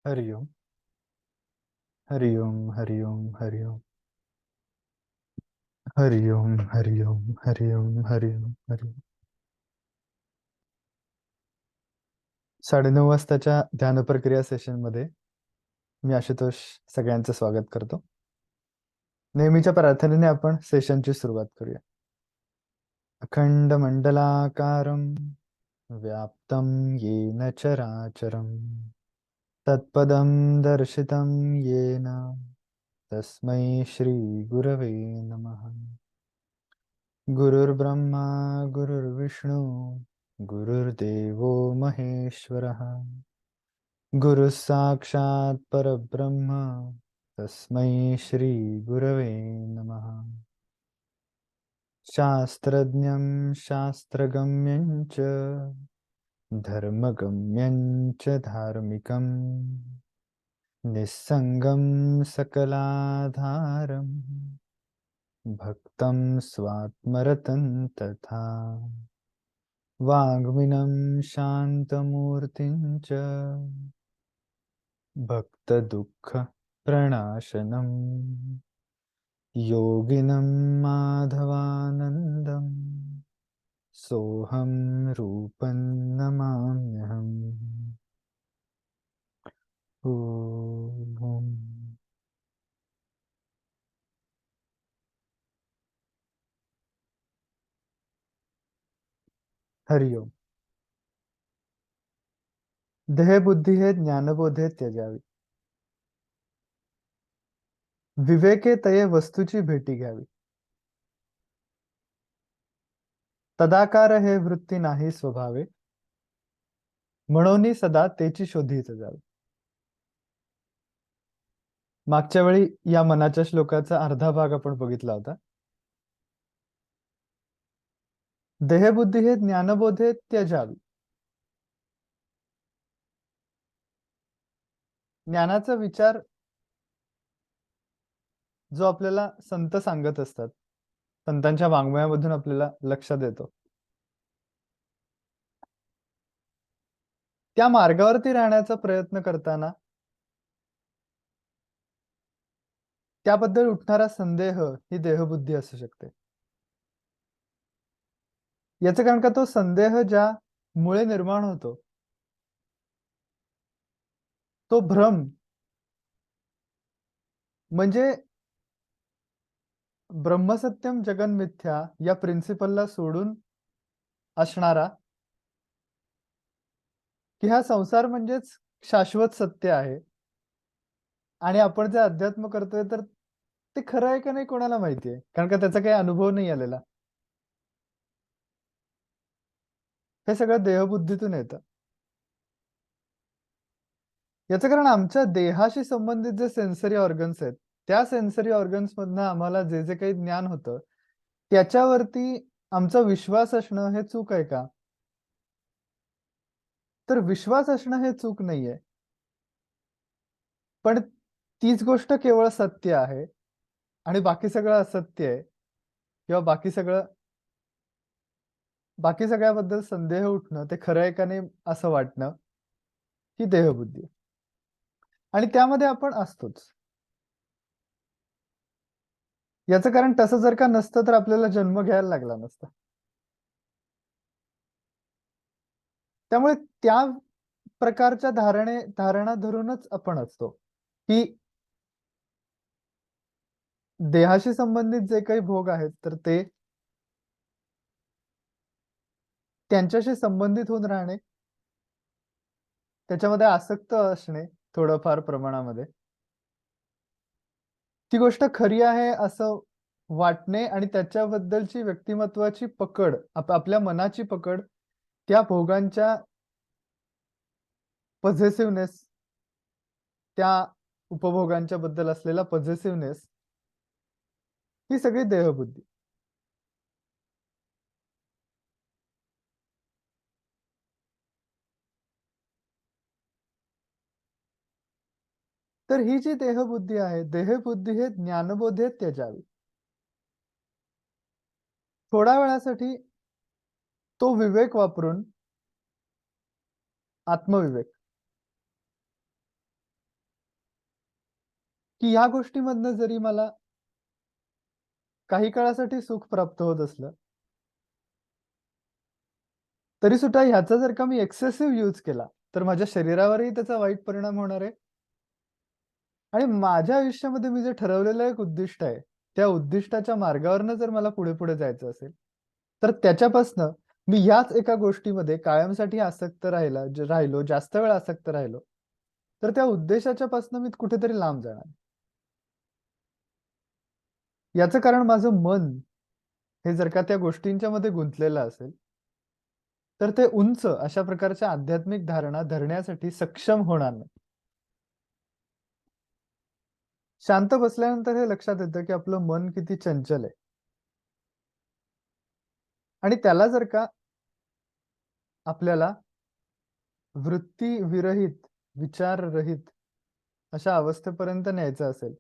हरि ओम हरि ओम हरि ओम हरि ओम हरि ओम हरि ओम हरि ओम हरि ओम हरि ओम. 9:30 वाजताच्या ध्यान प्रक्रिया सेशन मध्ये मी आशुतोष सगळ्यांचं स्वागत करतो. नेहमीच्या प्रार्थनेने आपण सेशनची सुरुवात करूया. अखंड मंडलाकारं व्याप्तं येन चराचरं तत्पदं दर्शितं येन तस्मै श्री गुरवे नमः. गुरुर्ब्रह्मा गुरुर्विष्णू गुरुर्देवो महेश्वरः गुरुः साक्षात् परब्रह्म तस्मै श्री गुरवे नमः. शास्त्रज्ञं शास्त्रगम्यं च धर्मगम्यं च धार्मिकं निस्सङ्गं सकलाधारं भक्तं स्वात्मरतं तथा वाङ्मिनं शान्तमूर्तिं च भक्तदुःखप्रणाशनं योगिनं माधवानन्दं सोऽहं रूपं नमाम्यहम्. ओम. हरि ओम. देहबुद्धी हे ज्ञानबोधे त्यजावी, विवेके तये वस्तूची भेटी घ्यावी. तदाकार हे वृत्ती नाही स्वभावे, म्हणून सदा तेची शोधीत जावे. मागच्या वेळी या मनाच्या श्लोकाचा अर्धा भाग आपण बघितला होता. देहबुद्धी हे ज्ञानबोधे त्यजावी. ज्ञानाचा विचार जो आपल्याला संत सांगत असतात, संतांच्या वाङ्मयामधून आपल्याला लक्षात येतो, त्या मार्गावरती राहण्याचा प्रयत्न करताना त्याबद्दल उठणारा संदेह ही देहबुद्धी असू शकते. याचं कारण का तो संदेह ज्या मुळे निर्माण होतो, तो भ्रम म्हणजे ब्रह्मसत्यम जगन मिथ्या या प्रिन्सिपलला सोडून असणारा की हा संसार म्हणजेच शाश्वत सत्य आहे आणि आपण जे अध्यात्म करतोय तर ते खरं आहे का नाही कोणाला माहिती आहे, कारण का त्याचा काही अनुभव नाही आलेला. हे सगळं देहबुद्धीतून येतं. याचं कारण आमच्या देहाशी संबंधित जे सेन्सरी ऑर्गन्स आहेत, त्या सेन्सरी ऑर्गन्स मधनं आम्हाला जे जे काही ज्ञान होतं त्याच्यावरती आमचा विश्वास असणं हे चूक आहे का? तर विश्वास असणं हे चूक नाहीये, पण तीच गोष्ट केवळ सत्य आहे आणि बाकी सगळं असत्य आहे किंवा बाकी सगळ्याबद्दल संदेह उठणं ते खरं आहे का नाही असं वाटणं ही देहबुद्धी आहे. आणि त्यामध्ये आपण असतोच. याचं कारण तसं जर का नसतं तर आपल्याला जन्म घ्यायला लागला नसता. त्यामुळे त्या प्रकारच्या धारणा धरूनच आपण असतो की देहाशी संबंधित जे काही भोग आहेत तर ते त्यांच्याशी संबंधित होऊन राहणे, त्याच्यामध्ये आसक्त असणे थोडंफार प्रमाणामध्ये, ती गोष्ट खरी आहे असं वाटणे आणि त्याच्याबद्दलची व्यक्तिमत्वाची पकड, आपल्या मनाची पकड त्या भोगांच्या पॉझिटिव्हनेस, त्या उपभोगांच्या बद्दल असलेला पॉझिटिव्हनेस, ही सगळी देहबुद्धी. तर ही जी देहबुद्धी आहे, देहबुद्धी हे ज्ञानबोधे त्यजावी. थोड्या वेळासाठी तो विवेक वापरून, आत्मविवेक की ह्या गोष्टीमधनं जरी मला काही काळासाठी सुख प्राप्त होत असलं, तरी सुद्धा ह्याचा जर का मी एक्सेसिव्ह यूज केला, तर माझ्या शरीरावरही त्याचा वाईट परिणाम होणार आहे आणि माझ्या आयुष्यामध्ये मी जे ठरवलेलं एक उद्दिष्ट आहे, त्या उद्दिष्टाच्या मार्गावरनं जर मला पुढे-पुढे जायचं असेल, तर त्याच्यापासनं मी ह्याच एका गोष्टीमध्ये कायमसाठी आसक्त राहिलो, जास्त वेळ आसक्त राहिलो, तर त्या उद्देशाच्या पासनं मी कुठेतरी लांब जाणार. याचं कारण माझं मन हे जर का त्या गोष्टींच्या मध्ये गुंतलेलं असेल, तर ते उंच अशा प्रकारच्या आध्यात्मिक धारणा धरण्यासाठी सक्षम होणार नाही. शांत बसल्यानंतर हे लक्षात येतं, की आपलं मन किती चंचल आहे आणि त्याला जर का आपल्याला वृत्तीविरहित, विचाररहित अशा अवस्थेपर्यंत न्यायचं असेल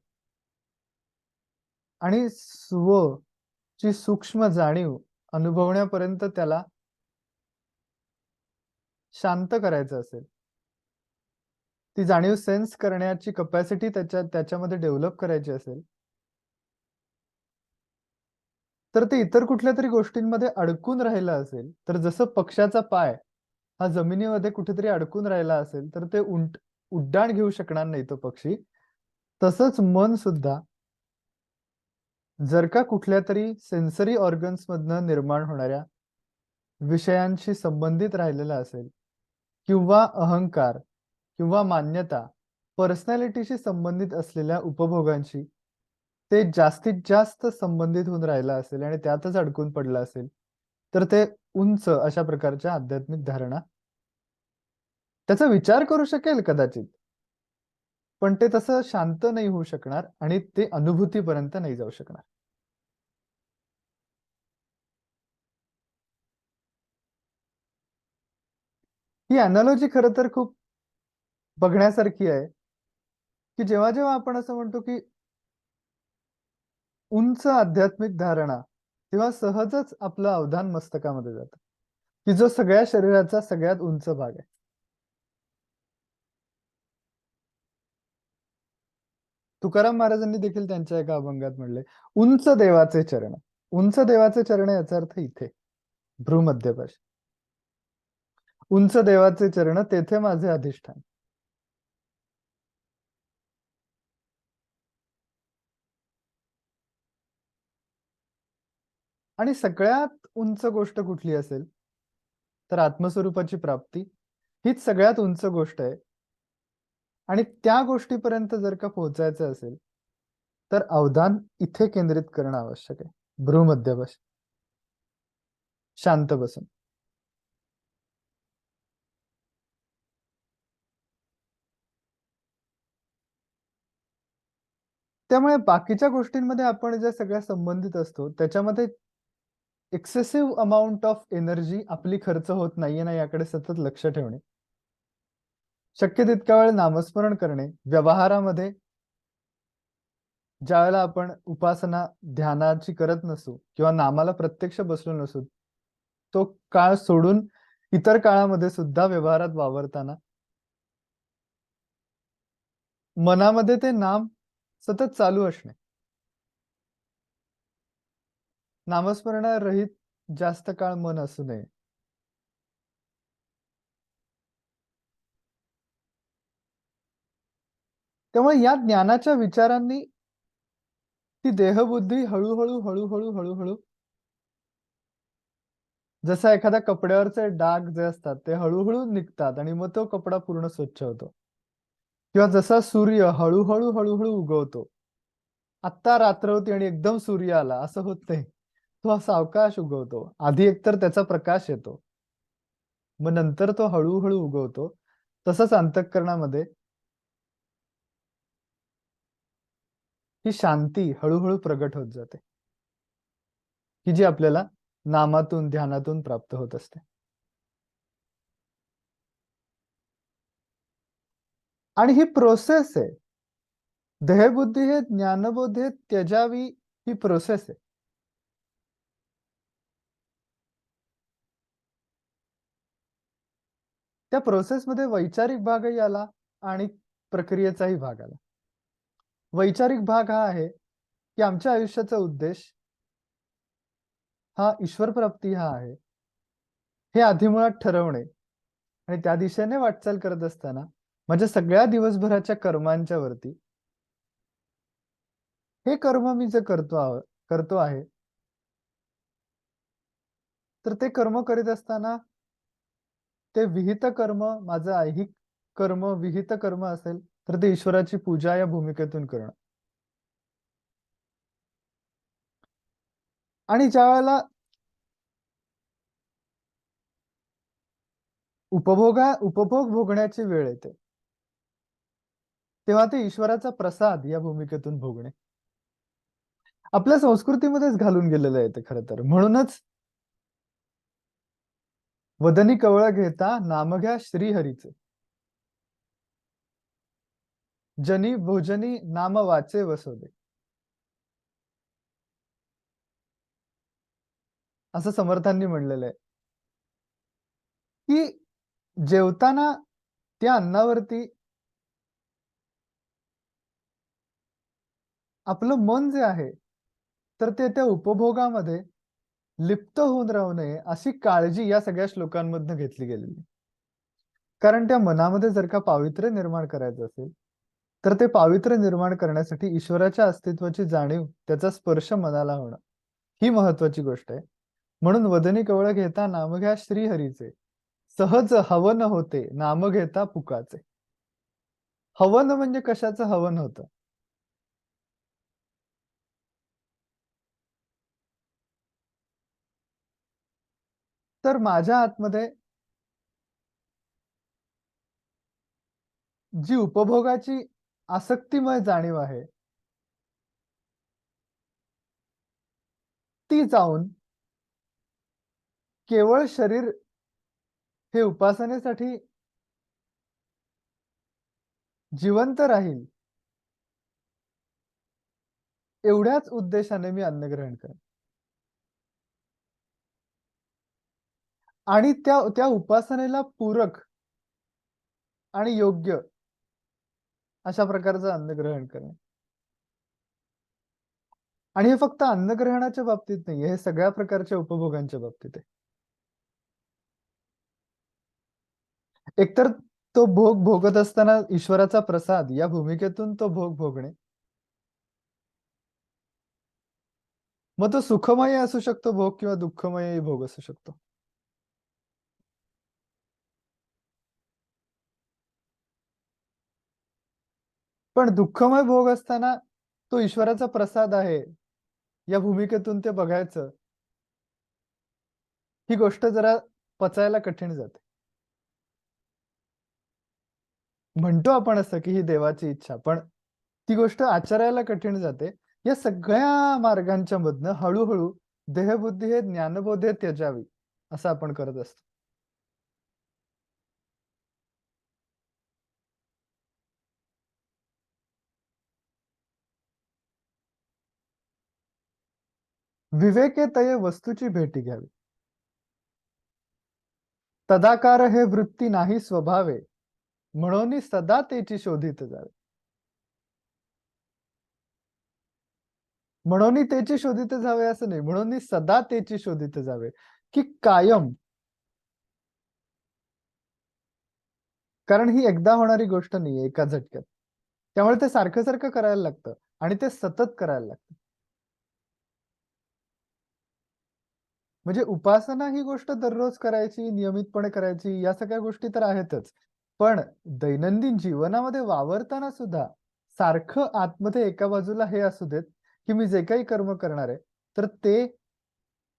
आणि स्वची सूक्ष्म जाणीव अनुभवण्यापर्यंत त्याला शांत करायचं असेल, ती जाणीव सेन्स करण्याची कपॅसिटी त्याच्यामध्ये डेव्हलप करायची असेल, तर ते इतर कुठल्यातरी गोष्टींमध्ये अडकून राहिलं असेल, तर जसं पक्ष्याचा पाय हा जमिनीमध्ये कुठेतरी अडकून राहिला असेल, तर ते उड्डाण घेऊ शकणार नाही तो पक्षी. तसंच मन सुद्धा जर का कुठल्यातरी सेन्सरी ऑर्गन्समधनं निर्माण होणाऱ्या विषयांशी संबंधित राहिलेला असेल किंवा अहंकार किंवा मान्यता, पर्सनॅलिटीशी संबंधित असलेल्या उपभोगांशी ते जास्तीत जास्त संबंधित होऊन राहिलं असेल आणि त्यातच अडकून पडलं असेल, तर ते उंच अशा प्रकारच्या आध्यात्मिक धारणा त्याचा विचार करू शकेल कदाचित, पण ते तसं शांत नाही होऊ शकणार आणि ते अनुभूतीपर्यंत नाही जाऊ शकणार. ही अॅनालॉजी खरं तर खूप बघण्यासारखी आहे, की जेव्हा-जेव्हा आपण असं म्हणतो, की उंच आध्यात्मिक धारणा, तेव्हा सहजच आपलं अवधान मस्तकामध्ये जातं, की जो सगळ्या शरीराचा सगळ्यात उंच भाग आहे. तुकाराम महाराजांनी देखील त्यांच्या एका अभंगात म्हणले, "उंच देवाचे चरण." उंच देवाचे चरण याचा अर्थ इथे, भ्रूमध्यपाशी. उंच देवाचे चरण तेथे माझे अधिष्ठान. आणि सगळ्यात उंच गोष्ट कुठली असेल, तर आत्मस्वरूपाची प्राप्ती हीच सगळ्यात उंच गोष्ट आहे. आणि त्या गोष्टीपर्यंत जर का पोहोचायचं असेल, तर अवधान इथे केंद्रित करणं आवश्यक आहे. भ्रूमध्यपाशी, शांत बसून. त्यामुळे बाकीच्या गोष्टींमध्ये आपण ज्या सगळ्या संबंधित असतो, त्याच्यामध्ये एक्सेसिव्ह अमाउंट ऑफ एनर्जी आपली खर्च होत नाहीये ना, याकडे सतत लक्ष ठेवणे. शक्य तितका वेळ नामस्मरण करणे, व्यवहारामध्ये ज्यावेळेला आपण उपासना, ध्यानाची करत नसू किंवा नामाला प्रत्यक्ष बसलो नसू, तो काळ सोडून इतर काळामध्ये सुद्धा व्यवहारात वावरताना मनामध्ये ते नाम सतत चालू असणे. नामस्मरणारहित जास्त काळ मन असू नये. त्यामुळे या ज्ञानाच्या विचारांनी ती देहबुद्धी हळू-हळू, हळू-हळू, हळू-हळू जसा एखाद्या कपड्यावरचे डाग जे असतात ते हळू निघतात आणि मग तो कपडा पूर्ण स्वच्छ होतो. किंवा जसा सूर्य हळू-हळू, हळू उगवतो. आत्ता रात्र होती आणि एकदम सूर्य आला असं होत नाही. तो सावकाश उगवतो. आधी एकतर त्याचा प्रकाश येतो. मग नंतर तो हळू उगवतो. तसंच अंतःकरणामध्ये ही शांती हळू प्रगट होत जाते, की जी आपल्याला नामातून, ध्यानातून प्राप्त होत असते. आणि ही प्रोसेस आहे. देहबुद्धी हे ज्ञानबोध हे त्यजावी ही प्रोसेस आहे. त्या प्रोसेसमध्ये वैचारिक भागही आला आणि प्रक्रियेचाही भाग आला. वैचारिक भाग हा आहे की आमच्या आयुष्याचा उद्देश हा ईश्वर प्राप्ती हा आहे, हे आधी मुळात ठरवणे आणि त्या दिशेने वाटचाल करत असताना माझ्या सगळ्या दिवसभराच्या कर्मांच्या वरती हे कर्म मी जे करतो आहे, तर ते कर्म करीत असताना ते विहित कर्म माझं ऐहिक कर्म विहित कर्म असेल तर ते ईश्वराची पूजा या भूमिकेतून करणं. आणि ज्या वेळेला उपभोग भोगण्याची वेळ येते, तेव्हा ते ईश्वराचा प्रसाद या भूमिकेतून भोगणे आपल्या संस्कृतीमध्येच घालून गेलेलं आहे ते खरं तर. म्हणूनच वदनी कवळ घेता नाम घ्या श्रीहरीचे, जनी भोजनी नाम वाचे वसोदे, असं समर्थांनी म्हणलेलं आहे की जेवताना त्या अन्नावरती आपलं मन जे आहे तर ते त्या उपभोगामध्ये लिप्त होऊन राहू नये अशी काळजी या सगळ्या श्लोकांमधनं घेतली गेलेली. कारण त्या मनामध्ये जर का पावित्र्य निर्माण करायचं असेल तर ते पावित्र्य निर्माण करण्यासाठी ईश्वराच्या अस्तित्वाची जाणीव, त्याचा स्पर्श मनाला होणं ही महत्वाची गोष्ट आहे. म्हणून वदनी कवळ घेता नाम घ्या श्रीहरीचे, सहज हवन होते नाम घेता पुकाचे. हवन म्हणजे कशाचं हवन होतं? तर माझ्या आतमध्ये जी उपभोगाची आसक्तीमय जाणीव आहे ती जाऊन केवळ शरीर हे उपासनेसाठी जिवंत राहील एवढ्याच उद्देशाने मी अन्न ग्रहण करेन. आणि त्या त्या उपासनेला पूरक आणि योग्य अशा प्रकारचं अन्न ग्रहण करेन. आणि हे फक्त अन्न ग्रहणाच्या बाबतीत नाहीये, हे सगळ्या प्रकारच्या उपभोगांच्या बाबतीत आहे. एकतर तो भोग भोगत असताना ईश्वराचा प्रसाद या भूमिकेतून तो भोग भोगणे. मग तो सुखमय असू शकतो भोग किंवा दुःखमय भोग असू शकतो. पण दुःखमय भोग असताना तो ईश्वराचा प्रसाद आहे या भूमिकेतून ते बघायचं, ही गोष्ट जरा पचायला कठीण जाते. म्हणतो आपण असं की ही देवाची इच्छा, पण ती गोष्ट आचरायला कठीण जाते. या सगळ्या मार्गांच्या मधनं हळूहळू देहबुद्धी हे ज्ञानबोधे त्यजावी असं आपण करत असतो. विवेके तये वस्तूची भेटी घ्यावी. तदाकार हे वृत्ती नाही स्वभावे, म्हणून सदा तेची शोधित जावे. म्हणून त्याची शोधित जावे असं नाही, म्हणून सदा त्याची शोधित जावे, की कायम. कारण ही एकदा होणारी गोष्ट नाहीये एका झटक्यात. त्यामुळे ते सारखं सारखं करायला लागतं आणि ते सतत करायला लागतं. म्हणजे उपासना ही गोष्ट दररोज करायची, नियमितपणे करायची, या सगळ्या गोष्टी तर आहेतच. पण दैनंदिन जीवनामध्ये वावरताना सुद्धा सारखं आतमध्ये एका बाजूला हे असू देत, की मी जे काही कर्म करणार आहे, तर ते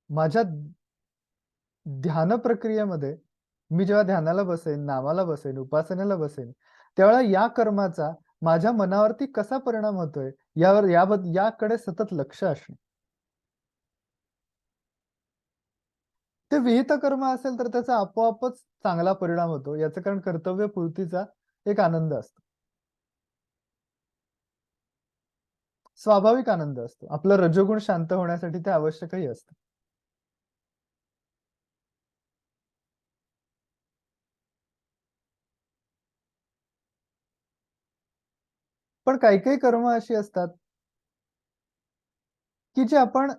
माझ्या ध्यान प्रक्रियेमध्ये मी जेव्हा ध्यानाला बसेन, नामाला बसेन, उपासनेला बसेन, त्यावेळेला या कर्माचा माझ्या मनावरती कसा परिणाम होतोय, याकडे सतत लक्ष असणं. ते विहित कर्म असेल तर त्याचा आपोआपच चांगला परिणाम होतो. याचं कारण कर्तव्यपूर्तीचा एक आनंद असतो. स्वाभाविक आनंद असतो. आपलं रजोगुण शांत होण्यासाठी ते आवश्यकही असतं. पण काही काही कर्म अशी असतात की जे आपण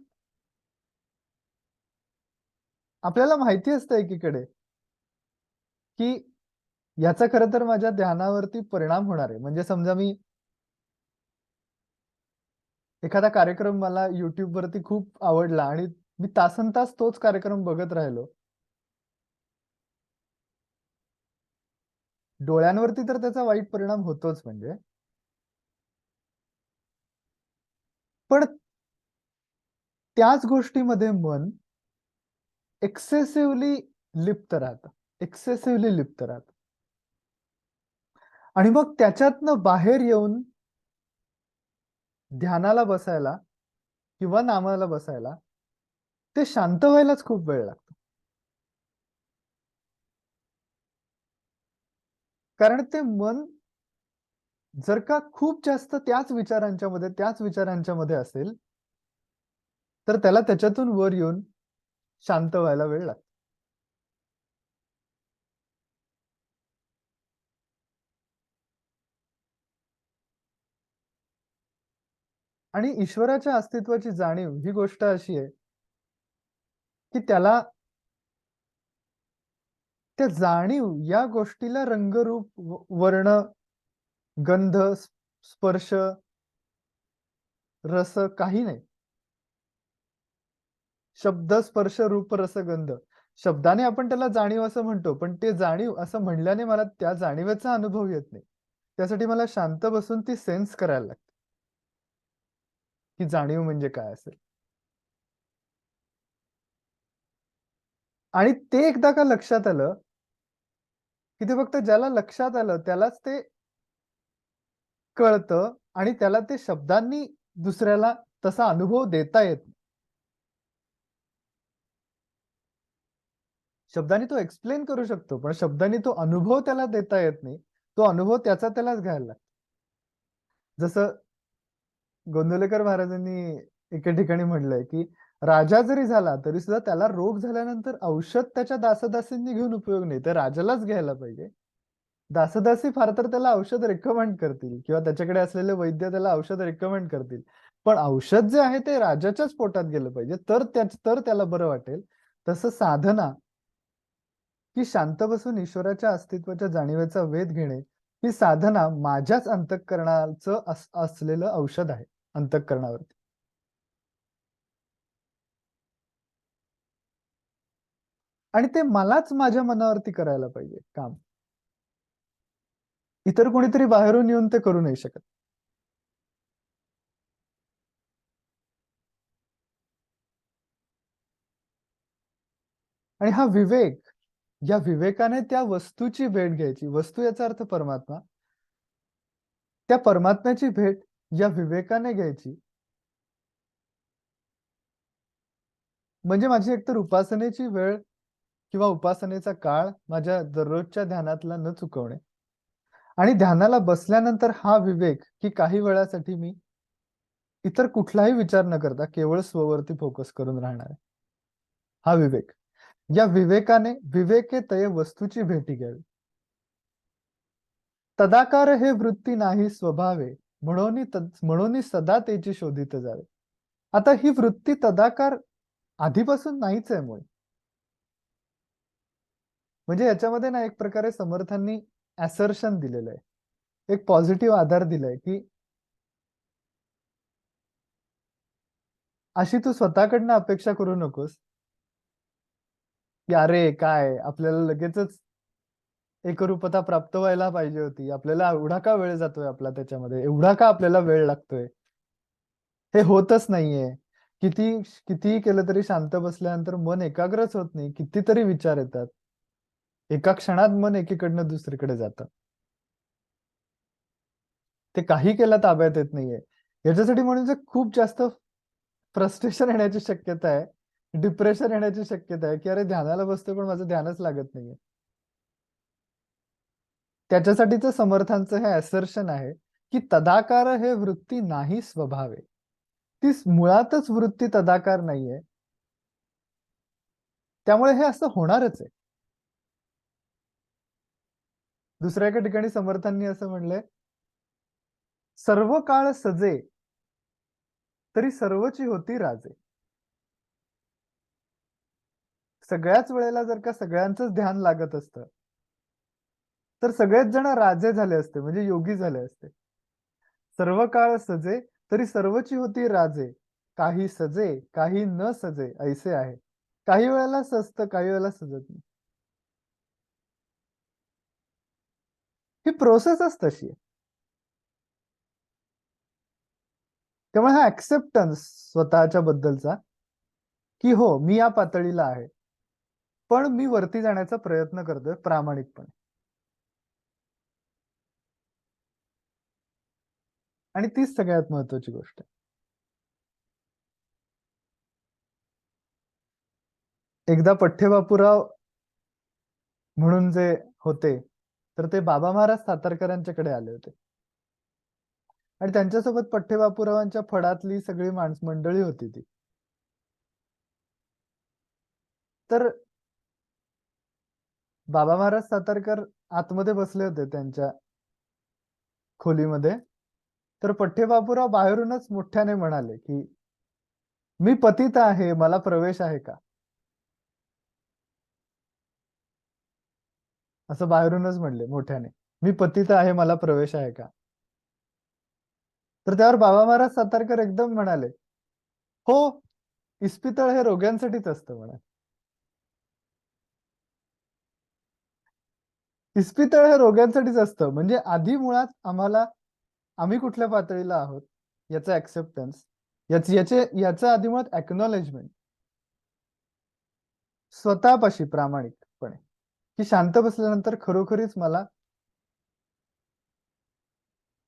आपल्याला माहिती असतं एकीकडे की याचा खरं तर माझ्या ध्यानावरती परिणाम होणार आहे. म्हणजे समजा मी एखादा कार्यक्रम मला YouTube वरती खूप आवडला आणि मी तासनतास तोच कार्यक्रम बघत राहिलो. डोळ्यांवरती तर त्याचा वाईट परिणाम होतोच म्हणजे. पण त्याच गोष्टीमध्ये मन एक्सेसिव्हली लिप्त राहतं. एक्सेसिव्हली लिप्त राहतं. आणि मग त्याच्यातनं बाहेर येऊन ध्यानाला बसायला किंवा नामाला बसायला ते शांत व्हायलाच खूप वेळ लागतो. कारण ते मन जर का खूप जास्त त्याच विचारांच्या मध्ये असेल, तर त्याला त्याच्यातून वर येऊन शांत व्हायला वेळ लागतो. आणि ईश्वराच्या अस्तित्वाची जाणीव ही गोष्ट अशी आहे, की त्याला त्या जाणीव या गोष्टीला रंगरूप, वर्ण, गंध, स्पर्श, रस काही नाही. शब्द, स्पर्श, रूप, रस, गंध. शब्दाने आपण त्याला जाणीव असं म्हणतो, पण ते जाणीव असं म्हणल्याने मला त्या जाणीवेचा अनुभव येत नाही. त्यासाठी मला शांत बसून ती सेन्स करायला लागते, की जाणीव म्हणजे काय असेल. आणि ते एकदा का लक्षात आलं, की ते फक्त ज्याला लक्षात आलं त्यालाच ते कळतं आणि त्याला ते शब्दांनी दुसऱ्याला तसा अनुभव देता येत नाही. शब्दांनी तो एक्सप्लेन करू शकतो, पण शब्दांनी तो अनुभव त्याला देता येत नाही. तो अनुभव त्याचा त्यालाच घ्यायला लागतो. जसं गोंदवलेकर महाराजांनी एके ठिकाणी म्हटलंय, की राजा जरी झाला तरी सुद्धा त्याला रोग झाल्यानंतर औषध त्याच्या दासदासींनी घेऊन उपयोग नाही. तर राजालाच घ्यायला पाहिजे. दासदासी फार तर त्याला औषध रेकमेंड करतील किंवा त्याच्याकडे असलेले वैद्य त्याला औषध रेकमेंड करतील. पण औषध जे आहे ते राजाच्याच पोटात गेलं पाहिजे. तर त्याला बरं वाटेल. तसं साधना, की शांत बसून ईश्वराच्या अस्तित्वाच्या जाणीवेचा वेध घेणे, ही साधना माझ्याच अंतःकरणाचं असलेलं औषध आहे अंतःकरणावरती. आणि ते मलाच माझ्या मनावरती करायला पाहिजे काम. इतर कोणीतरी बाहेरून येऊन ते करू नाही शकत. आणि हा विवेक, या विवेकाने त्या वस्तूची भेट घ्यायची. वस्तू याचा अर्थ परमात्मा. त्या परमात्म्याची भेट या विवेकाने घ्यायची. म्हणजे माझी एकतर उपासनेची वेळ किंवा उपासनेचा काळ माझ्या दररोजच्या ध्यानातला न चुकवणे. आणि ध्यानाला बसल्यानंतर हा विवेक, की काही वेळासाठी मी इतर कुठलाही विचार न करता केवळ स्ववरती फोकस करून राहणार आहे. हा विवेक. या विवेकाने विवेके तय वस्तूची भेटी घ्यावी. तदाकार हे वृत्ती नाही स्वभावे, म्हणून सदा त्याची शोधित जावे. आता ही वृत्ती तदाकार आधीपासून नाहीच आहे मुळे. म्हणजे याच्यामध्ये ना एक प्रकारे समर्थांनी असर्शन दिलेलं आहे. एक पॉझिटिव्ह आधार दिलाय, की अशी तू स्वतःकडनं अपेक्षा करू नकोस, की अरे काय आपल्याला लगेचच एकरूपता प्राप्त व्हायला पाहिजे होती. आपल्याला एवढा का वेळ जातोय आपला त्याच्यामध्ये? एवढा का आपल्याला वेळ लागतोय? हे होतच नाहीये. किती कितीही केलं तरी शांत बसल्यानंतर मन एकाग्रच होत नाही. कितीतरी विचार येतात. एका क्षणात मन एकीकडनं दुसरीकडे जातं. ते काही केलं ताब्यात येत नाहीये. याच्यासाठी म्हणजे खूप जास्त फ्रस्ट्रेशन येण्याची शक्यता आहे. डिप्रेशन येण्याची शक्यता आहे, की अरे ध्यानाला बसतोय पण माझं ध्यानच लागत नाहीये. त्याच्यासाठीचं समर्थांचं हे असर्शन आहे, की तदाकार हे वृत्ती नाही स्वभावे. ती मुळातच वृत्ती तदाकार नाहीये. त्यामुळे हे असं होणारच आहे. दुसऱ्या एका ठिकाणी समर्थांनी असं म्हणलंय, सर्व काळ सजे तरी सर्वची होती राजे. सगळ्याच वेळेला जर का सगळ्यांचंच ध्यान लागत असतं तर सगळेच जण राजे झाले असते, म्हणजे योगी झाले असते. सर्व काळ सजे तरी सर्वची होती राजे, काही सजे काही न सजे ऐसे आहे. काही वेळेला सजतं, काही वेळेला सजत नाही. ही प्रोसेसच तशी आहे. त्यामुळे हा ऍक्सेप्टन्स स्वतःच्या बद्दलचा, की हो मी या पातळीला आहे, पण मी वरती जाण्याचा प्रयत्न करतोय प्रामाणिकपणे. आणि तीच सगळ्यात महत्वाची गोष्ट आहे. एकदा पठ्ठेबापूराव म्हणून जे होते, तर ते बाबा महाराज सातारकरांच्याकडे आले होते. आणि त्यांच्यासोबत पठ्ठेबापूरावांच्या फडातली सगळी मंडळी होती ती. तर बाबा महाराज सातारकर आतमध्ये बसले होते त्यांच्या खोलीमध्ये. तर पठ्ठेबापूराव बाहेरूनच मोठ्याने म्हणाले, की "मी पतित आहे, मला प्रवेश आहे का?" असं बाहेरूनच म्हणले मोठ्याने. "मी पतित आहे, मला प्रवेश आहे का?" तर त्यावर बाबा महाराज सातारकर एकदम म्हणाले, "हो, इस्पितळ हे रोग्यांसाठीच असतं" म्हणाले. इस्पितळ हे रोग्यांसाठीच असतं. म्हणजे आधी मुळात आम्ही कुठल्या पातळीला आहोत याचा ऍक्सेप्टन्स, याचं आधी मुळात एक्नॉलेजमेंट स्वतःपाशी प्रामाणिकपणे, की शांत बसल्यानंतर खरोखरीच मला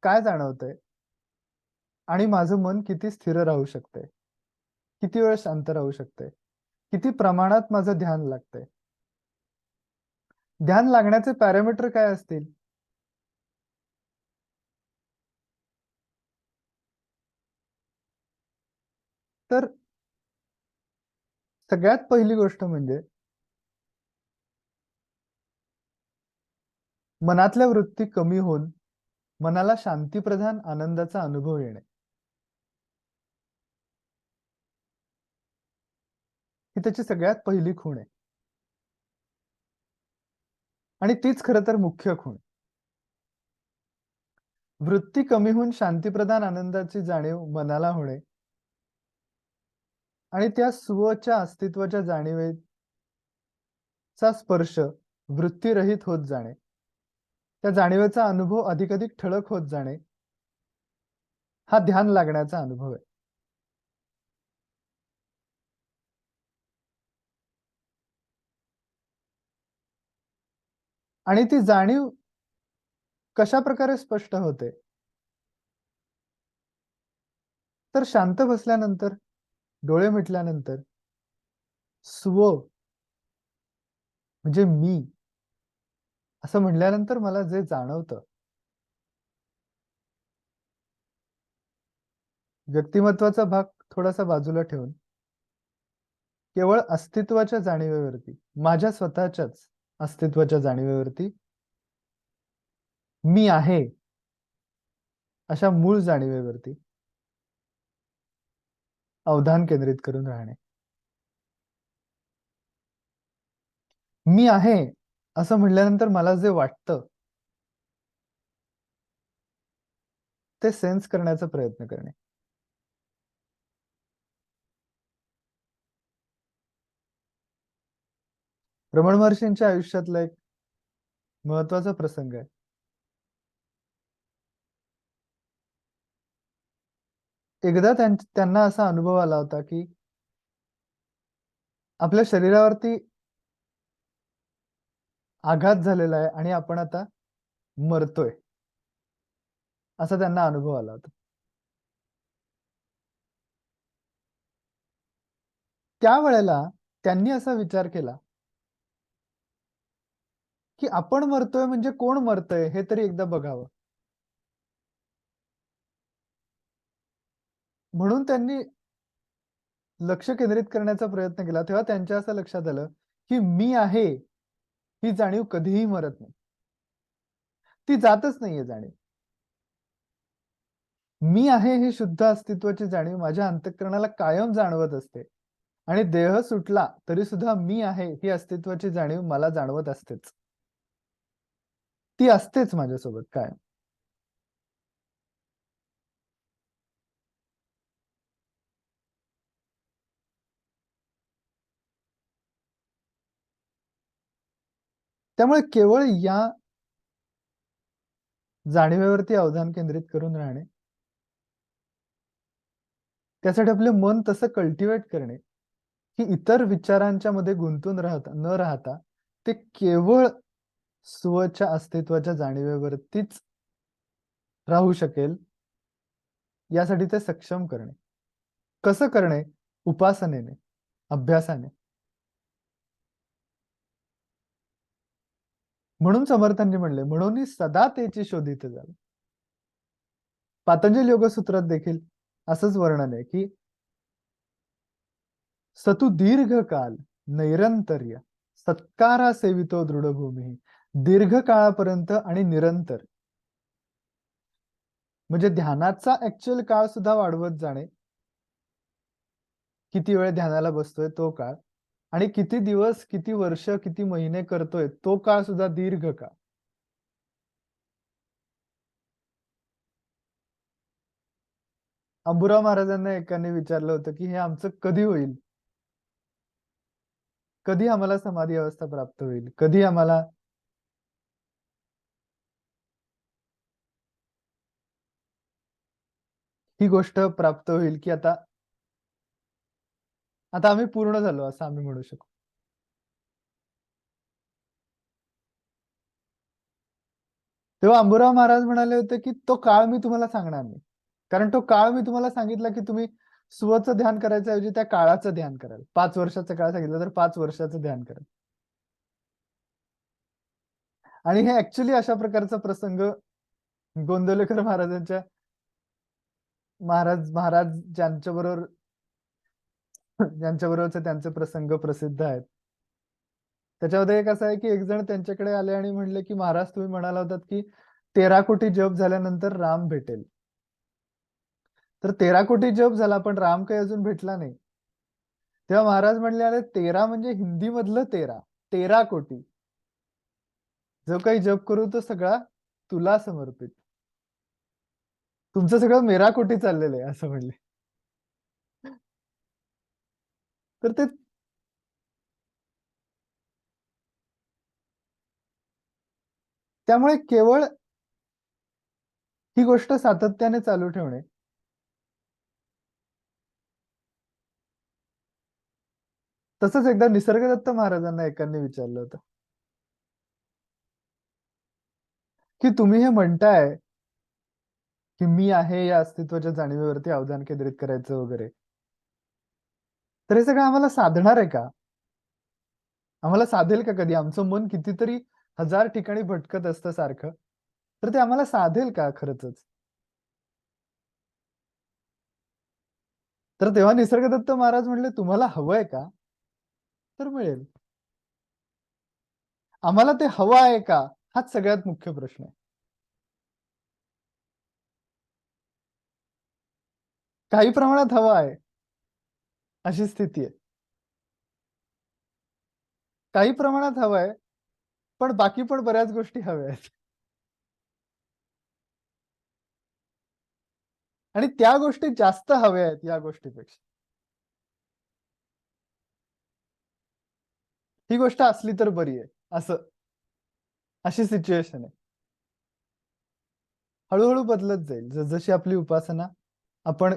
काय जाणवतंय आणि माझं मन किती स्थिर राहू शकतंय, किती वेळ शांत राहू शकतंय, किती प्रमाणात माझं ध्यान लागतंय. ध्यान लागण्याचे पॅरामीटर काय असतील? तर सगळ्यात पहिली गोष्ट म्हणजे मनातल्या वृत्ती कमी होऊन मनाला शांतीप्रधान आनंदाचा अनुभव येणे. ही त्याची सगळ्यात पहिली खूण आहे. आणि तीच खरं तर मुख्य खूण. वृत्ती कमी होऊन शांतीप्रधान आनंदाची जाणीव मनाला होणे आणि त्या स्वच्या अस्तित्वाच्या जाणीवेचा स्पर्श वृत्तीरहित होत जाणे, त्या जाणीवेचा अनुभव अधिकाधिक ठळक होत जाणे, हा ध्यान लागण्याचा अनुभव आहे. आणि ती जाणीव कशा प्रकारे स्पष्ट होते? तर शांत बसल्यानंतर, डोळे मिटल्यानंतर स्व म्हणजे मी असं म्हणल्यानंतर मला जे जाणवतं, व्यक्तिमत्वाचा भाग थोडासा बाजूला ठेवून केवळ अस्तित्वाच्या जाणीवेवरती, माझ्या स्वतःच्याच अस्तित्वाच्या जाणीवेवरती मी आहे अशा मूळ जाणीवेवरती अवधान केंद्रित करून राहणे. मी आहे असं म्हणल्यानंतर मला जे वाटतं ते सेन्स करण्याचा प्रयत्न करणे. रमण महर्षींच्या आयुष्यातला एक महत्वाचा प्रसंग आहे. एकदा त्यांना असा अनुभव आला होता, की आपल्या शरीरावरती आघात झालेला आहे आणि आपण आता मरतोय, असा त्यांना अनुभव आला होता. त्यावेळेला त्यांनी असा विचार केला, की आपण मरतोय म्हणजे कोण मरतंय हे तरी एकदा बघावं. म्हणून त्यांनी लक्ष केंद्रित करण्याचा प्रयत्न केला. तेव्हा त्यांच्या असं लक्षात आलं, की मी आहे ही जाणीव कधीही मरत नाही. ती जातच नाहीये जाणीव. मी आहे ही शुद्ध अस्तित्वाची जाणीव माझ्या अंतःकरणाला कायम जाणवत असते आणि देह सुटला तरी सुद्धा मी आहे ही अस्तित्वाची जाणीव मला जाणवत असतेच. ती असतेच माझ्यासोबत कायम. त्यामुळे केवळ या जाणीवेवरती अवधान केंद्रित करून राहणे, त्यासाठी आपले मन तसं कल्टिवेट करणे, की इतर विचारांच्या मध्ये गुंतून न राहता ते केवळ स्वच्या अस्तित्वाच्या जाणीवेवरतीच राहू शकेल, यासाठी ते सक्षम करणे. कसं करणे? उपासनेने, अभ्यासाने. म्हणून समर्थांनी म्हणले, म्हणून सदा तेची शोधित जावे. पातंजल योगसूत्रात देखील असंच वर्णन आहे, की सतु दीर्घकाल नैरंतर्य सत्कारा सेवितो दृढभूमी. दीर्घ काळापर्यंत आणि निरंतर, म्हणजे ध्यानाचा ऍक्च्युअल काळ सुद्धा वाढवत जाणे. किती वेळ ध्यानाला बसतोय तो काळ, आणि किती दिवस, किती वर्ष, किती महिने करतोय तो काळ सुद्धा दीर्घ काळ. अंबुराव महाराजांना एकाने विचारलं होतं, की हे आमचं कधी होईल? कधी आम्हाला समाधी अवस्था प्राप्त होईल? कधी आम्हाला ही गोष्ट प्राप्त होईल, की आता आता आम्ही पूर्ण झालो असं आम्ही म्हणू शकतो. तेव्हा अंबुराव महाराज म्हणाले होते, की तो काळ मी तुम्हाला सांगणार नाही. कारण तो काळ मी तुम्हाला सांगितला, की तुम्ही स्वचं ध्यान करायच्या ऐवजी त्या काळाचं ध्यान कराल. 5 वर्षाचा काळ सांगितलं तर 5 वर्षाचं ध्यान कराल. आणि हे ऍक्च्युअली अशा प्रकारचा प्रसंग गोंदवलेकर महाराजांच्या महाराज ज्यांच्याबरोबरचे त्यांचे प्रसंग प्रसिद्ध आहेत. त्याच्यामध्ये एक असं आहे, की एक जण त्यांच्याकडे आले आणि म्हणले, की महाराज तुम्ही म्हणाला होतात, की 13 कोटी जप झाल्यानंतर राम भेटेल. तर 13 कोटी जप झाला, पण राम काही अजून भेटला नाही. तेव्हा महाराज म्हणले, अरे 13 म्हणजे हिंदी मधलं 13, 13 कोटी. जो काही जप करू तो सगळा तुला समर्पित. तुमचं सगळं मेरा कोटी चाललेलं आहे असं म्हणले. तर ते त्यामुळे केवळ ही गोष्ट सातत्याने चालू ठेवणे. तसंच एकदा निसर्गदत्त महाराजांना एकाने विचारलं होतं, की तुम्ही हे म्हणताय, की मी आहे या अस्तित्वाच्या जाणीवेवरती अवधान केंद्रित करायचं वगैरे. तर हे सगळं आम्हाला साधणार आहे का? आम्हाला साधेल का कधी? आमचं मन कितीतरी हजार ठिकाणी भटकत असतं सारखं. तर ते आम्हाला साधेल का खरंचच? तर तेव्हा निसर्गदत्त महाराज म्हणले, तुम्हाला हवंय का? तर मिळेल. आम्हाला ते हवं आहे का? हाच सगळ्यात मुख्य प्रश्न आहे. काही प्रमाणात हवं आहे, अशी स्थिती आहे. काही प्रमाणात हवं आहे, पण बाकी पण बऱ्याच गोष्टी हव्या आहेत. आणि त्या गोष्टी जास्त हव्या आहेत या गोष्टीपेक्षा. ही गोष्ट असली तर बरी आहे, असं अशी सिच्युएशन आहे. हळू बदलत जाईल. जशी आपली उपासना आपण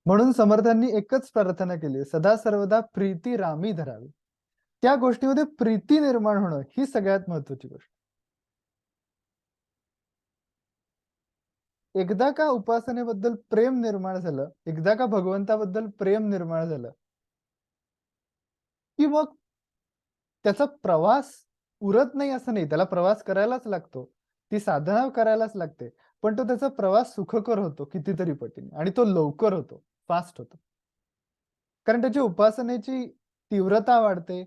म्हणून समर्थांनी एकच प्रार्थना केली, सदा सर्वदा प्रीती रामी धरावी. त्या गोष्टीमध्ये प्रीती निर्माण होणं ही सगळ्यात महत्वाची गोष्ट. एकदा का उपासनेबद्दल प्रेम निर्माण झालं, एकदा का भगवंताबद्दल प्रेम निर्माण झालं, की मग त्याचा प्रवास उरत नाही असं नाही. त्याला प्रवास करायलाच लागतो. ती साधना करायलाच लागते. पण तो त्याचा प्रवास सुखकर होतो कितीतरी पटीने, आणि तो लवकर होतो, फास्ट होतो. कारण त्याची उपासनेची तीव्रता वाढते.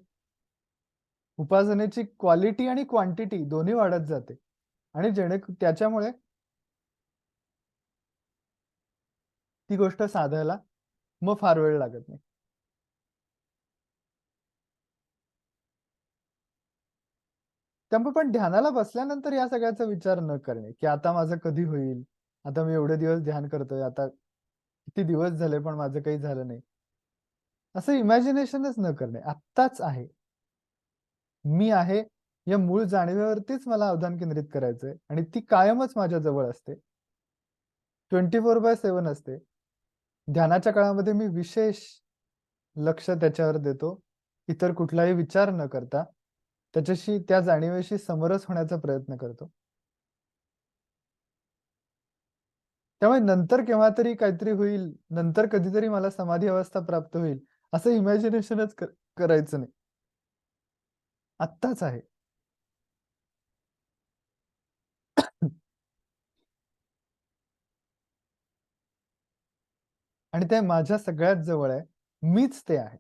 उपासनेची क्वालिटी आणि क्वांटिटी दोन्ही वाढत जाते. आणि त्याच्यामुळे ती गोष्ट साधायला मग फार वेळ लागत नाही. त्यामुळे पण ध्यानाला बसल्यानंतर या सगळ्याचा विचार न करणे, की आता माझं कधी होईल? आता मी एवढे दिवस ध्यान करतोय, आता किती दिवस झाले पण माझं काही झालं नाही. असं इमॅजिनेशनच न करणे. आत्ताच आहे. मी आहे या मूळ जाणीवेवरतीच मला अवधान केंद्रित करायचंय आणि ती कायमच माझ्या जवळ असते. 24/7 असते. ध्यानाच्या काळामध्ये मी विशेष लक्ष त्याच्यावर देतो. इतर कुठलाही विचार न करता त्याच्याशी त्या जाणीवेशी समरस होण्याचा प्रयत्न करतो. त्यामुळे नंतर केव्हा तरी काहीतरी होईल, नंतर कधीतरी मला समाधी अवस्था प्राप्त होईल, असं इमॅजिनेशनच करायचं नाही. आत्ताच आहे. आणि ते माझ्या सगळ्यात जवळ आहे. मीच ते आहे.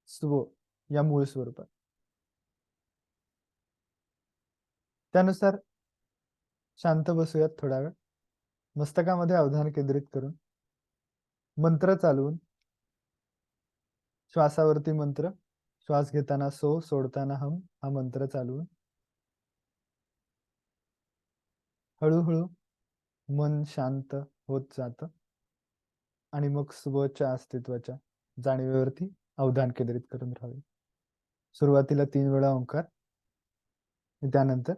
स्व या मूळ स्वरूपात. त्यानुसार शांत बसूयात थोडा वेळ. मस्तकामध्ये अवधान केंद्रित करून, मंत्र चालवून, श्वासावरती मंत्र, श्वास घेताना सो, सोडताना हम हा मंत्र चालवून हळूहळू मन शांत होत जातं आणि मग स्वच्या अस्तित्वाच्या जाणीवेवरती अवधान केंद्रित करून राहावे. सुरुवातीला 3 वेळा ओंकार, त्यानंतर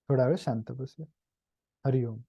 थोडा वेळ शांत बसूया. हरिओम.